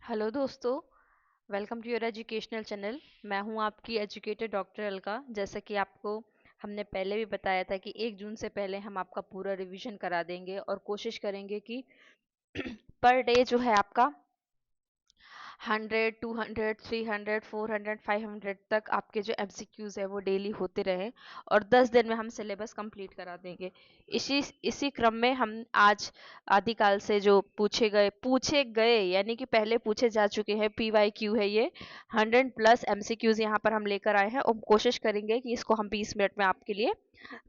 Hello दोस्तों, welcome to your educational channel. मैं हूं आपकी एजुकेटर डॉक्टर अलका। जैसा कि आपको हमने पहले भी बताया था कि 1 जून से पहले हम आपका पूरा रिवीजन करा देंगे और कोशिश करेंगे कि पर डे जो है आपका 100, 200, 300, 400, 500 तक आपके जो एमसीक्यूज है वो डेली होते रहे और 10 दिन में हम सिलेबस कंप्लीट करा देंगे। इसी इसी क्रम में हम आज आदिकाल से जो पूछे गए यानी कि पहले पूछे जा चुके हैं, पीवाईक्यू है ये, 100+ एमसीक्यूज यहाँ पर हम लेकर आए हैं और कोशिश करेंगे कि इसको हम 20 मिनट में आपके लिए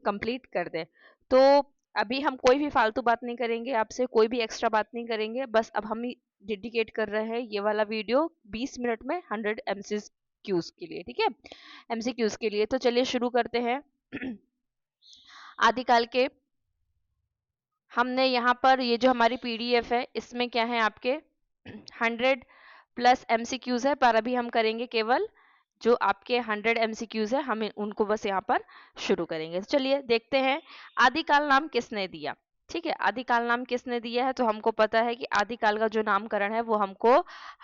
कंप्लीट कर दें। तो अभी हम कोई भी फालतू बात नहीं करेंगे, आपसे कोई भी एक्स्ट्रा बात नहीं करेंगे। बस अब हम डेडिकेट कर रहे हैं ये वाला वीडियो 20 मिनट में 100 एमसीक्यूज के लिए, ठीक है, एमसीक्यूज के लिए। तो चलिए शुरू करते हैं। आदिकाल के हमने यहाँ पर ये जो हमारी पीडीएफ है इसमें क्या है आपके 100+ एमसीक्यूज है, पर अभी हम करेंगे केवल जो आपके 100 एमसीक्यूज है, हम उनको बस यहाँ पर शुरू करेंगे। तो चलिए देखते हैं आदिकाल नाम किसने दिया। ठीक है, आदिकाल नाम किसने दिया है, तो हमको पता है कि आदिकाल का जो नामकरण है वो हमको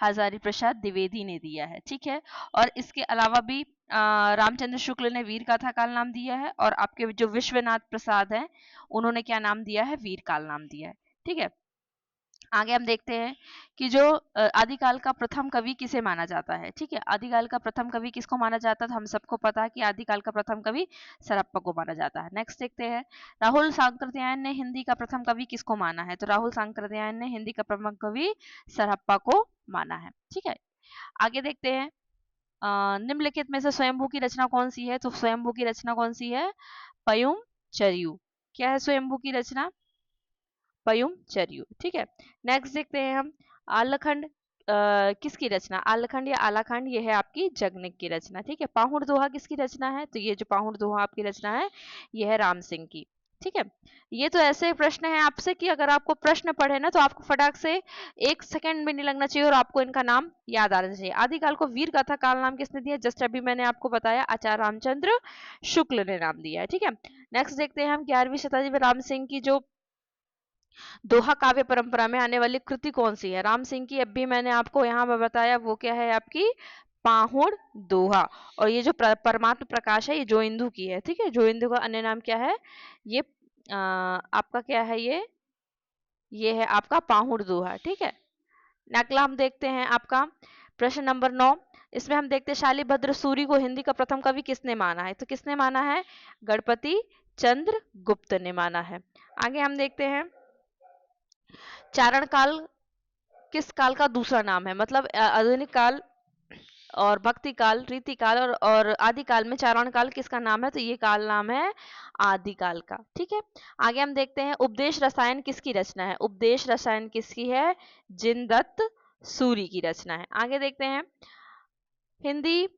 हजारी प्रसाद द्विवेदी ने दिया है। ठीक है, और इसके अलावा भी रामचंद्र शुक्ल ने वीर गाथा काल नाम दिया है और आपके जो विश्वनाथ प्रसाद हैं उन्होंने क्या नाम दिया है, वीर काल नाम दिया है। ठीक है, आगे हम देखते हैं कि जो आदिकाल का प्रथम कवि किसे माना जाता है। ठीक है, आदिकाल का प्रथम कवि किसको माना जाता है, तो हम सबको पता है कि आदिकाल का प्रथम कवि सरप्पा को माना जाता है। नेक्स्ट देखते हैं राहुल सांकृत्यायन ने हिंदी का प्रथम कवि किसको माना है, तो राहुल सांकृत्यायन ने हिंदी का प्रथम कवि सरप्पा को माना है। ठीक है, आगे देखते हैं निम्नलिखित में से स्वयंभू की रचना कौन सी है, तो स्वयंभू की रचना कौन सी है, पयुम चरियु। क्या है स्वयंभू की रचना, पयुम चरियु। ठीक है, नेक्स्ट देखते हैं हम आलखंड किसकी रचना, आलखंड या आलाखंड, ये है आपकी जगनिक की रचना। ठीक है, पाहुड़ दोहा किसकी रचना है, तो ये जो पाहुड़ दोहा आपकी रचना है ये है राम सिंह की। ठीक है, ये तो ऐसे प्रश्न है आपसे कि अगर आपको प्रश्न पढ़े ना तो आपको फटाक से 1 सेकंड भी नहीं लगना चाहिए और आपको इनका नाम याद आना चाहिए। आदिकाल को वीर गाथा काल नाम किसने दिया, जस्ट अभी मैंने आपको बताया, आचार्य रामचंद्र शुक्ल ने नाम दिया है। ठीक है, नेक्स्ट देखते हैं हम 11वीं शताब्दी में राम सिंह की जो दोहा काव्य परंपरा में आने वाली कृति कौन सी है, राम सिंह की अभी मैंने आपको यहाँ पर बताया वो क्या है आपकी पाहुड़ दोहा। और ये जो परमात्म प्रकाश है ये जोइंदू की है। ठीक है, जोइंदू का अन्य नाम क्या है, ये आपका क्या है, ये है आपका पाहुड़ दोहा। ठीक है, अगला हम देखते हैं आपका प्रश्न नंबर 9। इसमें हम देखते हैं शालिभद्र सूरी को हिंदी का प्रथम कवि किसने माना है, तो किसने माना है, गणपति चंद्र गुप्त ने माना है। आगे हम देखते हैं चारण काल किस काल का दूसरा नाम है, मतलब आधुनिक काल और भक्ति काल, रीति काल और आदि काल में चारण काल किसका नाम है, तो ये काल नाम है आदि काल का। ठीक है, आगे हम देखते हैं उपदेश रसायन किसकी रचना है, उपदेश रसायन किसकी है, जिनदत्त सूरी की रचना है। आगे देखते हैं हिंदी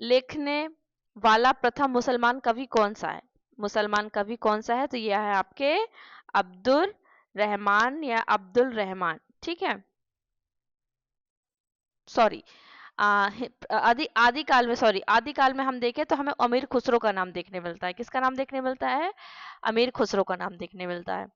लिखने वाला प्रथम मुसलमान कवि कौन सा है, मुसलमान कवि कौन सा है, तो यह है आपके अब्दुल रहमान या अब्दुल रहमान। ठीक है, सॉरी आदिकाल में, सॉरी आदिकाल में हम देखें तो हमें अमीर खुसरो का नाम देखने मिलता है। किसका नाम देखने मिलता है, अमीर खुसरो का नाम देखने मिलता है।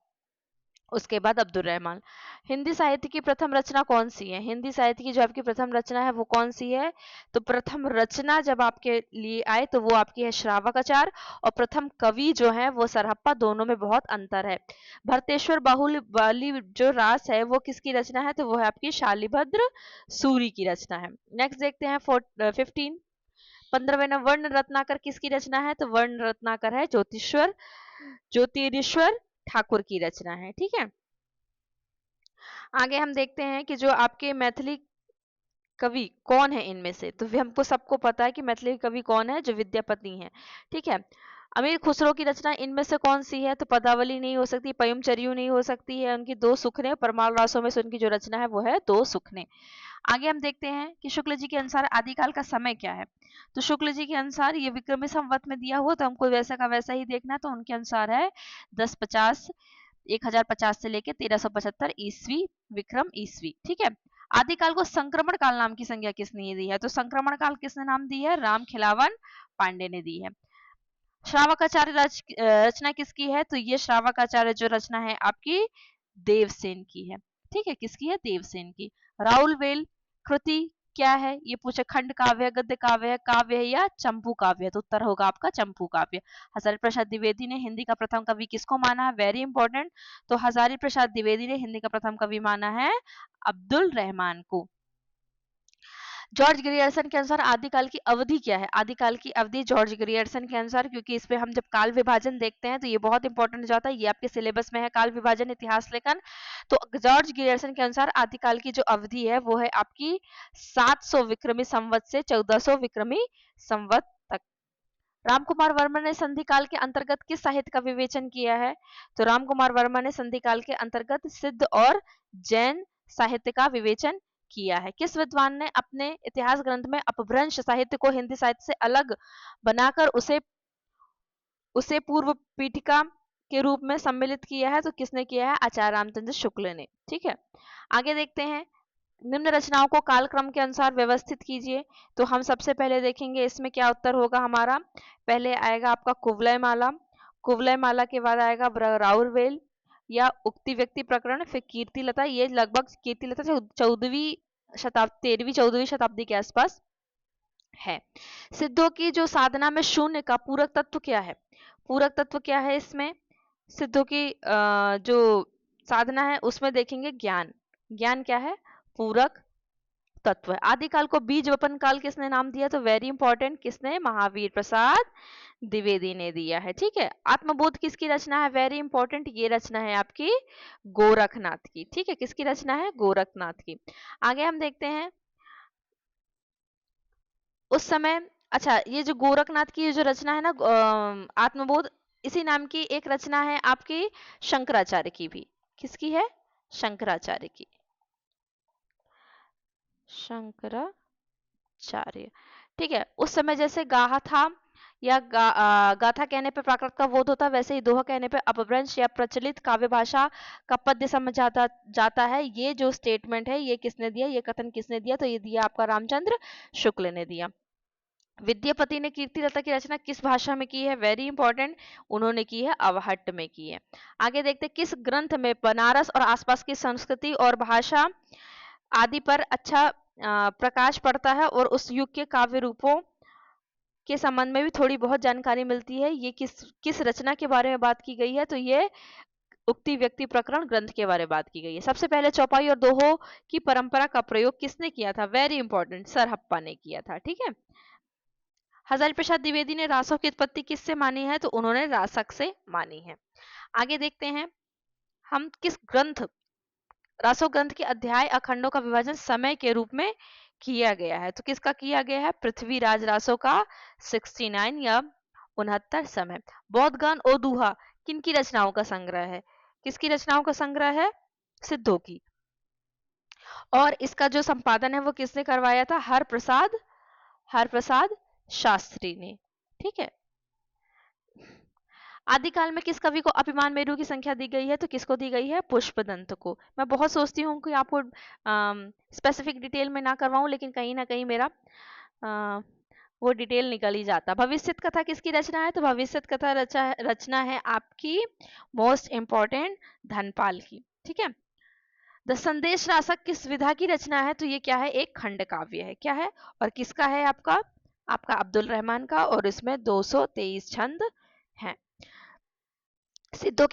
उसके बाद अब्दुल रहमान। हिंदी साहित्य की प्रथम रचना कौन सी है, हिंदी साहित्य की जो आपकी प्रथम रचना है वो कौन सी है, तो प्रथम रचना जब आपके लिए आए तो वो आपकी है श्रावकाचार और प्रथम कवि जो है वो सरहप्पा, दोनों में बहुत अंतर है। भरतेश्वर बाहुल वाली जो रास है वो किसकी रचना है, तो वो है आपकी शालिभद्र सूरी की रचना है। नेक्स्ट देखते हैं 15। 15वें वर्ण रत्नाकर किसकी रचना है, तो वर्ण रत्नाकर है ज्योतिरीश्वर ठाकुर की रचना है। ठीक है, आगे हम देखते हैं कि जो आपके मैथिली कवि कौन है इनमें से, तो हमको सबको पता है कि मैथिली कवि कौन है, जो विद्यापति हैं। ठीक है, अमीर खुसरो की रचना इनमें से कौन सी है, तो पदावली नहीं हो सकती, पयुम चरियु नहीं हो सकती है, उनकी दो सुखने, परमाल रासों में से उनकी जो रचना है वो है दो सुखने। आगे हम देखते हैं कि शुक्ल जी के अनुसार आदिकाल का समय क्या है, तो शुक्ल जी के अनुसार ये विक्रमी संवत में दिया हुआ, तो हमको वैसा का वैसा ही देखना है, तो उनके अनुसार है 1050, 1050 से लेके 1375 ईस्वी विक्रम ईस्वी। ठीक है, आदिकाल को संक्रमण काल नाम की संज्ञा किसने दी है, तो संक्रमण काल किसने नाम दी है, राम खिलावन पांडे ने दी है। श्रावकाचार्य रचना किसकी है, तो ये श्रावकाचार्य जो रचना है आपकी देवसेन की है। ठीक है, किसकी है, देवसेन की। राउल वेल कृति क्या है, ये पूछे खंड काव्य है, गद्य काव्य है या चंपू काव्य है, तो उत्तर होगा आपका चंपू काव्य। हजारी प्रसाद द्विवेदी ने हिंदी का प्रथम कवि किसको माना है, वेरी इंपॉर्टेंट, तो हजारी प्रसाद द्विवेदी ने हिंदी का प्रथम कवि माना है अब्दुल रहमान को। जॉर्ज ग्रियर्सन के अनुसार आदिकाल की अवधि क्या है, आदिकाल की अवधि जॉर्ज ग्रियर्सन के अनुसार, क्योंकि इस पे हम जब काल विभाजन देखते हैं तो ये बहुत इंपॉर्टेंट हो जाता है, ये आपके सिलेबस में है काल विभाजन इतिहास लेखन। तो जॉर्ज ग्रियर्सन के अनुसार आदिकाल की जो अवधि है वो है आपकी 700 विक्रमी संवत से 1400 विक्रमी संवत तक। रामकुमार वर्मा ने संधि काल के अंतर्गत किस साहित्य का विवेचन किया है, तो रामकुमार वर्मा ने संधि काल के अंतर्गत सिद्ध और जैन साहित्य का विवेचन किया है। किस विद्वान ने अपने इतिहास ग्रंथ में अपभ्रंश साहित्य को हिंदी साहित्य से अलग बनाकर उसे पूर्व पीठिका के रूप में सम्मिलित किया है, तो किसने किया है, आचार्य रामचंद्र शुक्ल ने। ठीक है, आगे देखते हैं, निम्न रचनाओं को कालक्रम के अनुसार व्यवस्थित कीजिए। तो हम सबसे पहले देखेंगे इसमें क्या उत्तर होगा हमारा, पहले आएगा आपका कुवलय माला, कुवलय माला के बाद आएगा राउरवेल या उक्ति व्यक्ति प्रकरण, फिर कीर्तिलता, ये लगभग कीर्तिलता 13वीं 14वीं शताब्दी के आसपास है। सिद्धों की जो साधना में शून्य का पूरक तत्व क्या है, पूरक तत्व क्या है इसमें, सिद्धों की जो साधना है उसमें देखेंगे ज्ञान, ज्ञान क्या है, पूरक तत्व है। आदिकाल को बीज वपन काल किसने नाम दिया, तो वेरी इंपॉर्टेंट, किसने, महावीर प्रसाद द्विवेदी ने दिया है। ठीक है, आत्मबोध किसकी रचना है, वेरी इंपॉर्टेंट, ये रचना है आपकी गोरखनाथ की। ठीक है, किसकी रचना है, गोरखनाथ की। आगे हम देखते हैं उस समय, अच्छा ये जो गोरखनाथ की जो रचना है ना आत्मबोध, इसी नाम की एक रचना है आपकी शंकराचार्य की भी, किसकी है, शंकराचार्य की, शंकराचार्य। ठीक है, उस समय जैसे गाहा था या गाथा कहने पे प्राकृत का बोध होता, वैसे ही दोहा कहने पे अपभ्रंश या प्रचलित काव्य भाषा का पद्य समझ जाता है। ये जो स्टेटमेंट है ये किसने दिया, ये कथन किसने दिया, तो ये दिया आपका रामचंद्र शुक्ल ने दिया। विद्यापति ने कीर्तिलता की रचना किस भाषा में की है, वेरी इंपॉर्टेंट, उन्होंने की है अवहट्ट में की है। आगे देखते किस ग्रंथ में बनारस और आसपास की संस्कृति और भाषा आदि पर अच्छा प्रकाश पड़ता है और उस युग के काव्य रूपों के संबंध में भी थोड़ी बहुत जानकारी मिलती है। ये किस रचना के बारे में बात की गई है, तो ये उक्ति व्यक्ति प्रकरण ग्रंथ के बारे में बात की गई है। सबसे पहले चौपाई और दोहों की परंपरा का प्रयोग किसने किया था, वेरी इंपॉर्टेंट, सरहप्पा ने किया था। ठीक है, हजारी प्रसाद द्विवेदी ने रासों की उत्पत्ति किससे मानी है, तो उन्होंने रासक से मानी है। आगे देखते हैं हम किस ग्रंथ, रासो ग्रंथ के अध्याय अखंडों का विभाजन समय के रूप में किया गया है, तो किसका किया गया है, पृथ्वीराज रासो का 69 या 69 समय। बौद्ध गान और दूहा किनकी रचनाओं का संग्रह है, किसकी रचनाओं का संग्रह है, सिद्धों की, और इसका जो संपादन है वो किसने करवाया था, हर प्रसाद शास्त्री ने। ठीक है, आदिकाल में किस कवि को अभिमान मेरु की संख्या दी गई है, तो किसको दी गई है, पुष्पदंत को। मैं बहुत सोचती हूँ कि आपको स्पेसिफिक डिटेल में ना करवाऊं, लेकिन कहीं ना कहीं मेरा वो डिटेल निकल ही जाता। भविष्यत कथा किसकी रचना है, तो भविष्यत कथा रचना है आपकी मोस्ट इंपॉर्टेंट धनपाल की। ठीक है, द संदेश रासक किस विधा की रचना है, तो ये क्या है, एक खंड काव्य है, क्या है, और किसका है, आपका अब्दुल रहमान का, और इसमें 223 छंद हैं। सिद्धों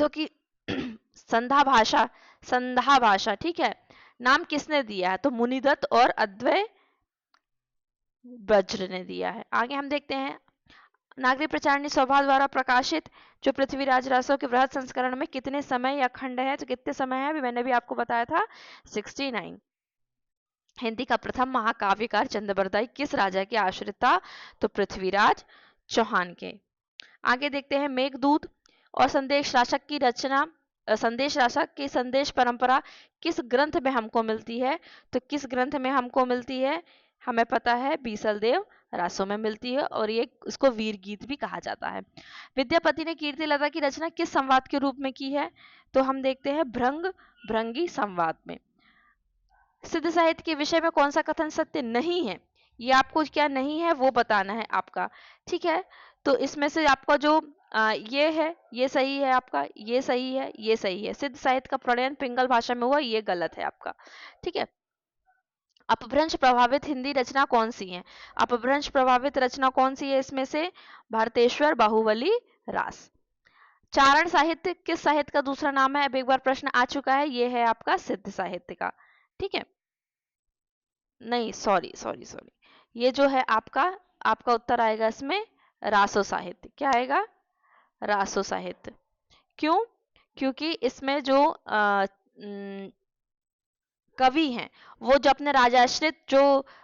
की संधा भाषा, ठीक है, नाम किसने दिया है, तो मुनिदत्त और अद्वय वज्र ने दिया है। आगे हम देखते हैं नागरी प्रचारणी सौभा द्वारा प्रकाशित जो पृथ्वीराज रासो के वृहद संस्करण में कितने समय या खंड है, तो कितने समय है, अभी मैंने भी आपको बताया था 69। हिंदी का प्रथम महाकाव्यकार चंद्रबरदाई किस राजा के आश्रित था, तो पृथ्वीराज चौहान के। आगे देखते हैं मेघदूत और संदेश राशक की रचना, संदेश राशक की संदेश परंपरा किस ग्रंथ में हमको मिलती है, तो किस ग्रंथ में हमको मिलती है, हमें पता है बीसल देव रासों में मिलती है, और ये इसको वीर गीत भी कहा जाता है। विद्यापति ने कीर्तिलता की रचना किस संवाद के रूप में की है, तो हम देखते हैं भृंगी संवाद में। सिद्ध साहित्य के विषय में कौन सा कथन सत्य नहीं है, ये आपको क्या नहीं है वो बताना है आपका। ठीक है, तो इसमें से आपका जो ये है, ये सही है आपका, ये सही है, ये सही है। सिद्ध साहित्य का प्रणयन पिंगल भाषा में हुआ, ये गलत है आपका। ठीक है। अपभ्रंश प्रभावित हिंदी रचना कौन सी है? अपभ्रंश प्रभावित रचना कौन सी है इसमें से? भारतेश्वर, बाहुबली, रास। चारण साहित्य किस साहित्य का दूसरा नाम है? अब एक बार प्रश्न आ चुका है, ये है आपका सिद्ध साहित्य का। ठीक है। नहीं, सॉरी सॉरी सॉरी, ये जो है आपका, आपका उत्तर आएगा इसमें रासो साहित्य। क्या आएगा? रासो साहित्य। क्यों? क्योंकि इसमें जो कवि हैं वो जो अपने राजाश्रित जो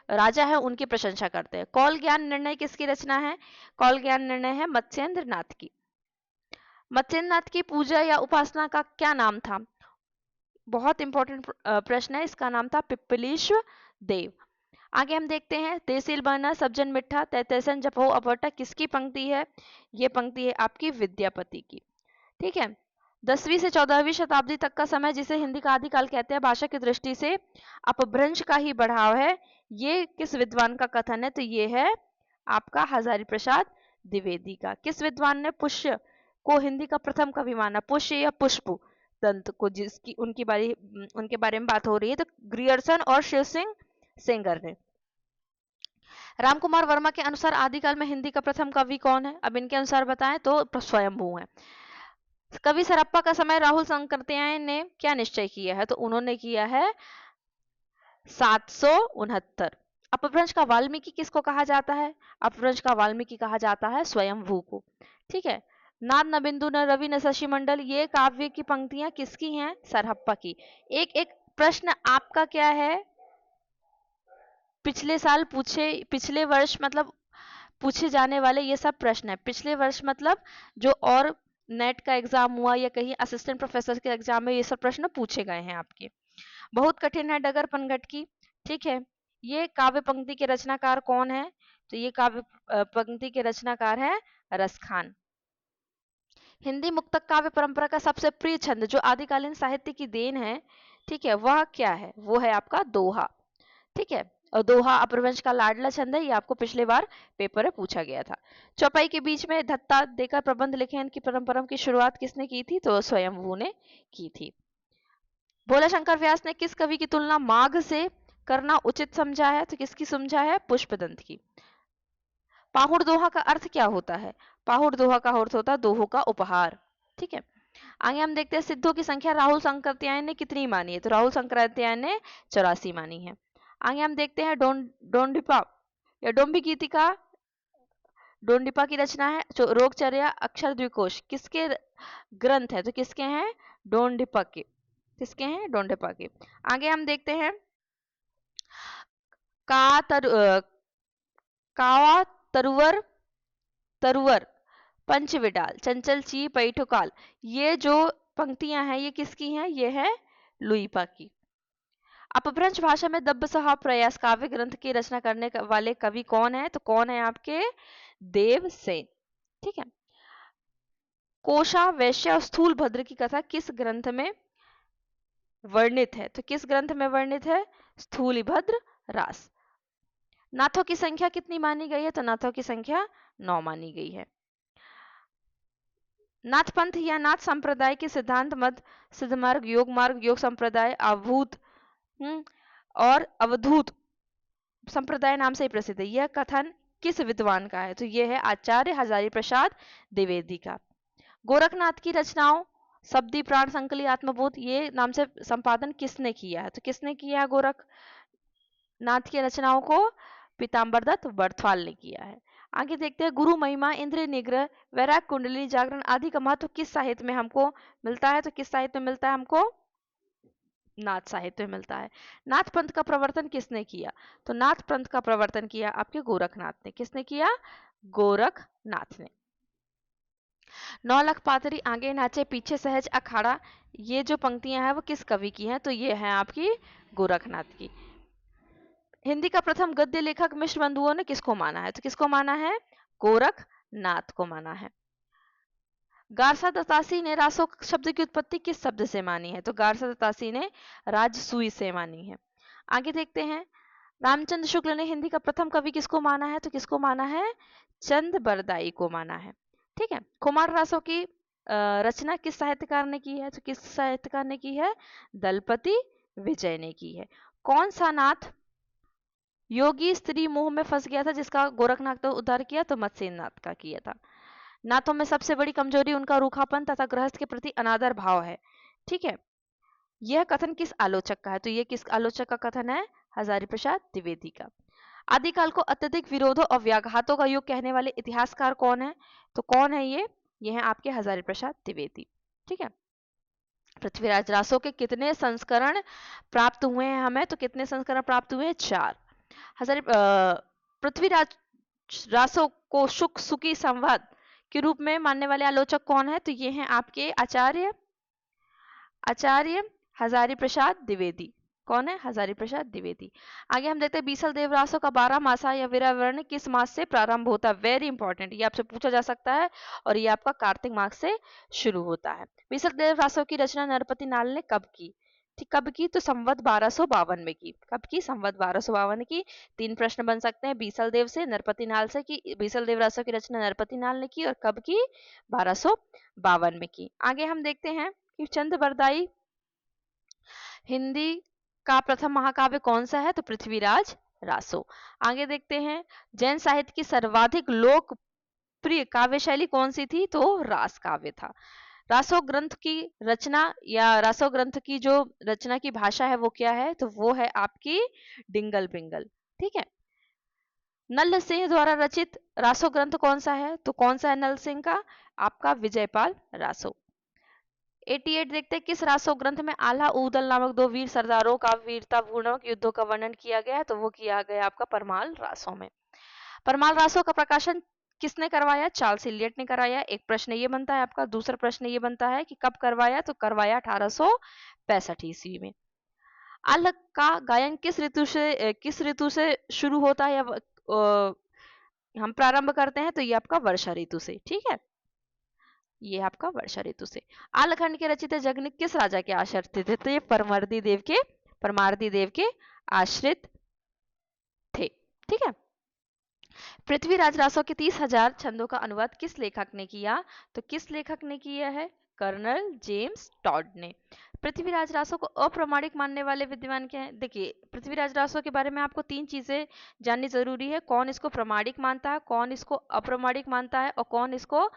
राजा है उनकी प्रशंसा करते हैं। कौल ज्ञान निर्णय किसकी रचना है? कौल ज्ञान निर्णय है मत्स्येंद्र नाथ की। मत्स्येंद्र नाथ की पूजा या उपासना का क्या नाम था? बहुत इंपॉर्टेंट प्रश्न है, इसका नाम था पिप्पलीश देव। आगे हम देखते हैं, तहसील बना सज्जन मिठा तैतैसन जपो अपरटा किसकी पंक्ति है? ये पंक्ति है आपकी विद्यापति की। ठीक है। 10वीं से 14वीं शताब्दी तक का समय जिसे हिंदी का आदिकाल कहते हैं, भाषा की दृष्टि से अपभ्रंश का ही बढ़ाव है, ये किस विद्वान का कथन है? तो ये है आपका हजारी प्रसाद द्विवेदी का। किस विद्वान ने पुष्य को हिंदी का प्रथम कवि माना? पुष्य या पुष्प दंत को, जिसकी उनके बारे में बात हो रही है, तो ग्रियर्सन और शिव सिंह सेंगर ने। रामकुमार वर्मा के अनुसार आदिकाल में हिंदी का प्रथम कवि कौन है? अब इनके अनुसार बताएं तो स्वयंभू है। कवि सरप्पा का समय राहुल संकृत्यायन ने क्या निश्चय किया है? तो उन्होंने किया है 769। अपभ्रंश का वाल्मीकि किसको कहा जाता है? अपभ्रंश का वाल्मीकि कहा जाता है स्वयंभू को। ठीक है। नाद न बिंदु न रवि न शशि मंडल, ये काव्य की पंक्तियां किसकी हैं? सरहप्पा की। एक एक प्रश्न आपका क्या है, पिछले साल पूछे, पिछले वर्ष मतलब पूछे जाने वाले ये सब प्रश्न है। पिछले वर्ष मतलब जो और नेट का एग्जाम हुआ या कहीं असिस्टेंट प्रोफेसर के एग्जाम में ये सब प्रश्न पूछे गए हैं आपके। बहुत कठिन है डगर पनघट की। ठीक है। ये काव्य पंक्ति के रचनाकार कौन है? तो ये काव्य पंक्ति के रचनाकार है रसखान। हिंदी मुक्तक काव्य परंपरा का सबसे प्रिय छंद जो आदिकालीन साहित्य की देन है, ठीक है, वह क्या है? वो है आपका दोहा। ठीक है। और दोहा अपभ्रंश का लाडला छंद है, ये आपको पिछले बार पेपर में पूछा गया था। चौपाई के बीच में धत्ता देकर प्रबंध लिखन की परंपरा की शुरुआत किसने की थी? तो स्वयंभू ने की थी। भोला शंकर व्यास ने किस कवि की तुलना माघ से करना उचित समझा है? तो किसकी समझा है? पुष्पदंत की। पाहुड़ दोहा का अर्थ क्या होता है? पाहुड़ दोहा का अर्थ होता है दोहों का उपहार। ठीक है। आगे हम देखते हैं सिद्धों की संख्या राहुल संकृत्यायन ने कितनी मानी है? तो राहुल संकृत्यायन ने 84 मानी है। आगे हम देखते हैं डोंडिपा या डोंबी गीतिका, डोंडिपा की रचना है। रोगचर्या अक्षर द्विकोश किसके ग्रंथ है? तो किसके हैं? डोंडिपा के। किसके हैं? डोंडिपा के। आगे हम देखते हैं कावा तरुवर तरुवर पंचविडाल चंचल ची पैठुकाल, ये जो पंक्तियां हैं ये किसकी हैं? ये है लुईपा की। अपभ्रंश भाषा में दब्ब सहा प्रयास काव्य ग्रंथ की रचना करने वाले कवि कौन है? तो कौन है आपके? देवसेन। ठीक है। कोशा वैश्य और स्थूल भद्र की कथा किस ग्रंथ में वर्णित है? तो किस ग्रंथ में वर्णित है? स्थूल भद्र रास। नाथों की संख्या कितनी मानी गई है? तो नाथों की संख्या 9 मानी गई है। नाथ पंथ या नाथ संप्रदाय के सिद्धांत मत सिद्ध मार्ग योग संप्रदाय अवधूत और अवधूत संप्रदाय नाम से ही प्रसिद्ध है। यह कथन किस विद्वान का है? तो यह है आचार्य हजारी प्रसाद द्विवेदी का। गोरखनाथ की रचनाओं शब्दी प्राण संकली आत्मबोध, ये नाम से संपादन किसने किया है? तो किसने किया है गोरखनाथ की रचनाओं को? पीताम्बर दत्त बर्थवाल ने किया है। आगे देखते हैं गुरु महिमा इंद्र निग्रह वैराग कुंडली जागरण आदि का महत्व किस साहित्य में हमको मिलता है? तो किस साहित्य में मिलता है हमको? नाथ साहित्य में मिलता है। नाथ पंथ का प्रवर्तन किसने किया? तो नाथ पंथ का प्रवर्तन किया आपके गोरखनाथ ने। किसने किया? गोरखनाथ ने। 9 लाख पातरी आगे नाचे पीछे सहज अखाड़ा, ये जो पंक्तियां हैं वो किस कवि की हैं? तो ये है आपकी गोरखनाथ की। हिंदी का प्रथम गद्य लेखक मिश्र बंधुओं ने किसको माना है? तो किसको माना है? गोरखनाथ को माना है। गारसा दत्तासी ने रासो शब्द की उत्पत्ति किस शब्द से मानी है? तो गारसा दत्तासी ने राजसूई से मानी है। आगे देखते हैं रामचंद्र शुक्ल ने हिंदी का प्रथम कवि किसको माना है? तो किसको माना है? चंद बरदाई को माना है। ठीक है। खुमार रासों की रचना किस साहित्यकार ने की है? तो किस साहित्यकार ने की है? दलपति विजय ने की है। कौन सा नाथ योगी स्त्री मोह में फंस गया था जिसका गोरखनाथ ने उद्धार किया? तो मत्स्य नाथ का किया था। नाथों में सबसे बड़ी कमजोरी उनका रूखापन तथा गृहस्थ के प्रति अनादर भाव है। ठीक है। यह कथन किस आलोचक का है? तो यह किस आलोचक का कथन है? हजारी प्रसाद द्विवेदी का। आदिकाल को अत्यधिक विरोधों और व्याघातों का युग कहने वाले इतिहासकार कौन है? तो कौन है ये? है आपके हजारी प्रसाद द्विवेदी। ठीक है। पृथ्वीराज रासो के कितने संस्करण प्राप्त हुए हैं हमें? तो कितने संस्करण प्राप्त हुए हैं? 4। हजारी पृथ्वीराज रासो को शुक सुकी संवाद के रूप में मानने वाले आलोचक कौन है? तो ये हैं आपके आचार्य हजारी प्रसाद द्विवेदी। कौन है? हजारी प्रसाद द्विवेदी। आगे हम देखते हैं बीसल देव रासो का 12 मासा या वीरावरण किस मास से प्रारंभ होता है? वेरी इंपॉर्टेंट, ये आपसे पूछा जा सकता है और ये आपका कार्तिक मास से शुरू होता है। बीसल देव रासो की रचना नरपति नाल ने कब की? ठीक, कब की? तो संवत 1252 में की। कब की? संवत 1252 की। 3 प्रश्न बन सकते हैं बीसल देव से, नरपति नाल से कि बीसल देव रासो की रचना नरपति नाल ने की और कब की? 1252 में की। आगे हम देखते हैं कि चंद बरदाई हिंदी का प्रथम महाकाव्य कौन सा है? तो पृथ्वीराज रासो। आगे देखते हैं जैन साहित्य की सर्वाधिक लोकप्रिय काव्य शैली कौन सी थी? तो रास काव्य था। रासो ग्रंथ की रचना या रासो ग्रंथ की जो रचना की भाषा है वो क्या है? तो वो है आपकी डिंगल पिंगल। ठीक है। नल सिंह द्वारा रचित रासो ग्रंथ कौन सा है? तो कौन सा है नल सिंह का? आपका विजयपाल रासो। 88 देखते हैं किस रासो ग्रंथ में आल्हा उदल नामक 2 वीर सरदारों का वीरतापूर्वक युद्धों का वर्णन किया गया है? तो वो किया गया आपका परमाल रासो में। परमाल रासो का प्रकाशन किसने करवाया? चार्ल्स इलियट ने कराया। एक प्रश्न ये बनता है आपका। दूसरा प्रश्न ये बनता है कि कब करवाया? तो करवाया 1865 ईस्वी में। आल्ह का गायन किस ऋतु से शुरू होता है या हम प्रारंभ करते हैं? तो ये आपका वर्षा ऋतु से। ठीक है, ये आपका वर्षा ऋतु से। आलखंड के रचित जगनिक किस राजा के आश्रित थे? तो ये परमार्दी देव के आश्रित थे। ठीक है। पृथ्वीराज रासो के 30,000 छंदों का अनुवाद किस लेखक ने किया? तो किस लेखक ने किया है? कर्नल जेम्स टॉड ने। पृथ्वीराज रासो को अप्रामाणिक मानने वाले विद्वान क्या हैं? देखिए, पृथ्वीराज रासो के बारे में आपको 3 चीजें जाननी जरूरी है। कौन इसको प्रामाणिक मानता है, कौन इसको अप्रामाणिक मानता है और कौन इसको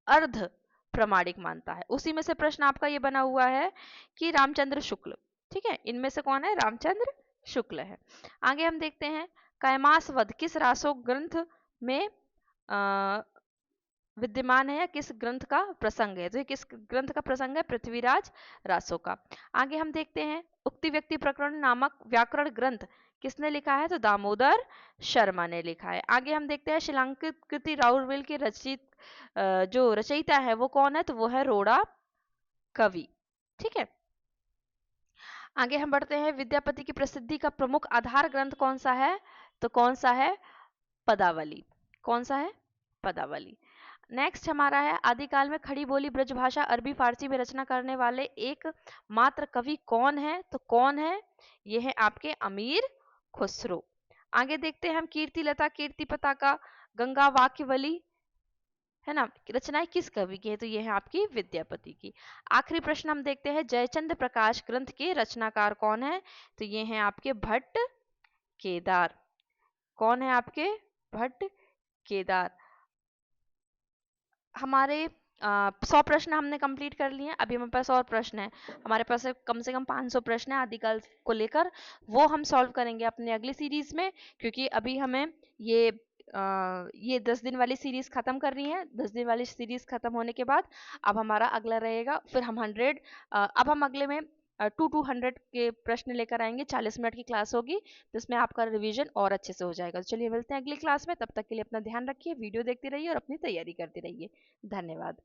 अर्ध प्रामाणिक मानता है। उसी में से प्रश्न आपका ये बना हुआ है कि रामचंद्र शुक्ल। ठीक है, इनमें से कौन है? रामचंद्र शुक्ल है। आगे हम देखते हैं कैमास वध किस रासो ग्रंथ में विद्यमान है या किस ग्रंथ का प्रसंग है? तो ये किस ग्रंथ का प्रसंग है? पृथ्वीराज रासो का। आगे हम देखते हैं उक्ति व्यक्ति प्रकरण नामक व्याकरण ग्रंथ किसने लिखा है? तो दामोदर शर्मा ने लिखा है। आगे हम देखते हैं शिलांकित कृति राउरवेल के रचित जो रचयिता है वो कौन है? तो वो है रोड़ा कवि। ठीक है। आगे हम बढ़ते हैं विद्यापति की प्रसिद्धि का प्रमुख आधार ग्रंथ कौन सा है? तो कौन सा है? पदावली। कौन सा है? पदावली। नेक्स्ट हमारा है आदिकाल में खड़ी बोली ब्रजभाषा अरबी फारसी में रचना करने वाले एक मात्र कवि कौन है? तो कौन है? ये है आपके अमीर खुसरो। आगे देखते हैं हम कीर्ति लता कीर्ति पताका गंगा वाक्यवली है ना, रचनाएं किस कवि की है? तो ये है आपकी विद्यापति की। आखिरी प्रश्न हम देखते हैं जयचंद्र प्रकाश ग्रंथ के रचनाकार कौन है? तो ये हैं आपके भट्ट केदार। कौन है आपके? भट्ट केदार। हमारे 100 प्रश्न हमने कंप्लीट कर लिए हैं। अभी हमारे पास और प्रश्न है, हमारे पास कम से कम 500 प्रश्न है आदिकाल को लेकर। वो हम सॉल्व करेंगे अपने अगली सीरीज में, क्योंकि अभी हमें ये 10 दिन वाली सीरीज खत्म करनी है। 10 दिन वाली सीरीज खत्म होने के बाद अब हमारा अगला रहेगा, फिर हम 100 अब हम अगले में 2 to 100 के प्रश्न लेकर आएंगे। 40 मिनट की क्लास होगी, तो इसमें आपका रिवीजन और अच्छे से हो जाएगा। तो चलिए मिलते हैं अगली क्लास में, तब तक के लिए अपना ध्यान रखिए, वीडियो देखते रहिए और अपनी तैयारी करते रहिए। धन्यवाद।